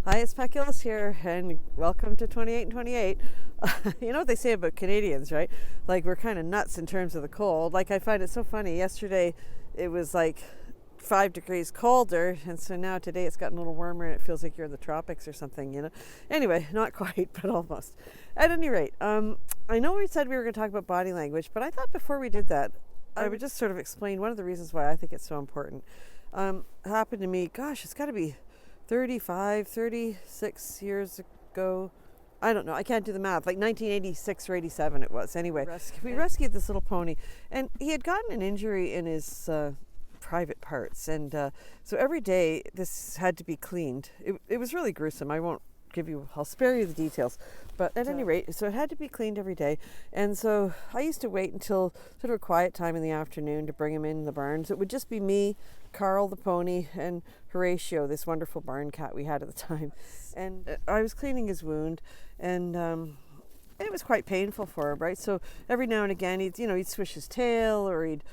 Hi, it's Paculus here, and welcome to 28 and 28. You know what they say about Canadians, right? Like, we're kind of nuts in terms of the cold. Like, I find it so funny. Yesterday, it was like 5 degrees colder, and so now today it's gotten a little warmer, and it feels like you're in the tropics or something, you know? Anyway, not quite, but almost. At any rate, I know we said we were going to talk about body language, but I thought before we did that, I would just sort of explain one of the reasons why I think it's so important. Happened to me, gosh, it's got to be 35, 36 years ago. I don't know. I can't do the math. Like 1986 or 87 it was. Anyway, we rescued this little pony, and he had gotten an injury in his private parts. And so every day this had to be cleaned. It was really gruesome. I'll spare you the details. But at any rate, so it had to be cleaned every day. And so I used to wait until sort of a quiet time in the afternoon to bring him in the barns. It would just be me, Carl the pony, and Horatio, this wonderful barn cat we had at the time. And I was cleaning his wound, and it was quite painful for him, right? So every now and again, he'd swish his tail, or he'd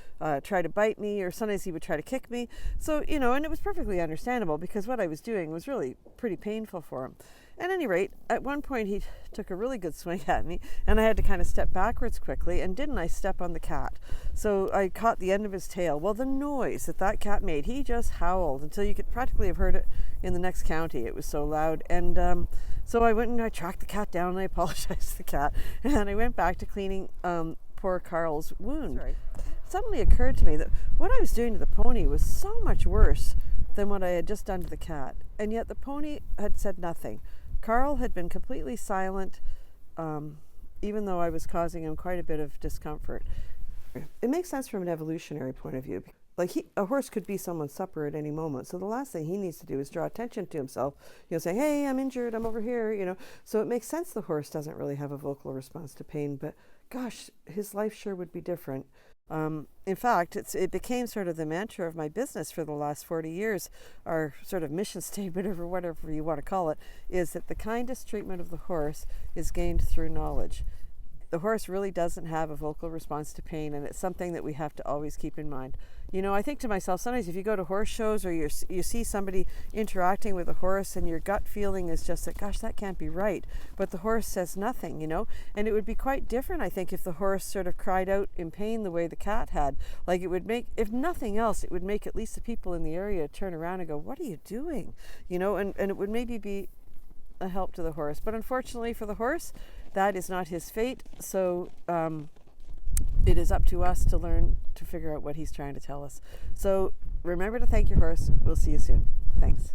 try to bite me, or sometimes he would try to kick me. So, and it was perfectly understandable because what I was doing was really pretty painful for him. At any rate, at one point he took a really good swing at me, and I had to kind of step backwards quickly, and didn't I step on the cat? So I caught the end of his tail. Well, the noise that cat made, he just howled until you could practically have heard it in the next county. It was so loud. And so I went and I tracked the cat down, and I apologized to the cat, and I went back to cleaning poor Carl's wound. Right. It suddenly occurred to me that what I was doing to the pony was so much worse than what I had just done to the cat, and yet the pony had said nothing. Carl had been completely silent, even though I was causing him quite a bit of discomfort. It makes sense from an evolutionary point of view. Like a horse could be someone's supper at any moment, so the last thing he needs to do is draw attention to himself. Say, "Hey, I'm injured. I'm over here." So it makes sense the horse doesn't really have a vocal response to pain. But gosh, his life sure would be different. In fact, it became sort of the mantra of my business for the last 40 years. Our sort of mission statement, or whatever you want to call it, is that the kindest treatment of the horse is gained through knowledge. The horse really doesn't have a vocal response to pain, and it's something that we have to always keep in mind. I think to myself, sometimes if you go to horse shows, or you see somebody interacting with a horse, and your gut feeling is just that, gosh, that can't be right, but the horse says nothing, and it would be quite different, I think, if the horse sort of cried out in pain the way the cat had. Like, it would make, if nothing else, it would make at least the people in the area turn around and go, "What are you doing?" And it would maybe be a help to the horse. But unfortunately for the horse, that is not his fate. So it is up to us to learn to figure out what he's trying to tell us. So remember to thank your horse. We'll see you soon. Thanks.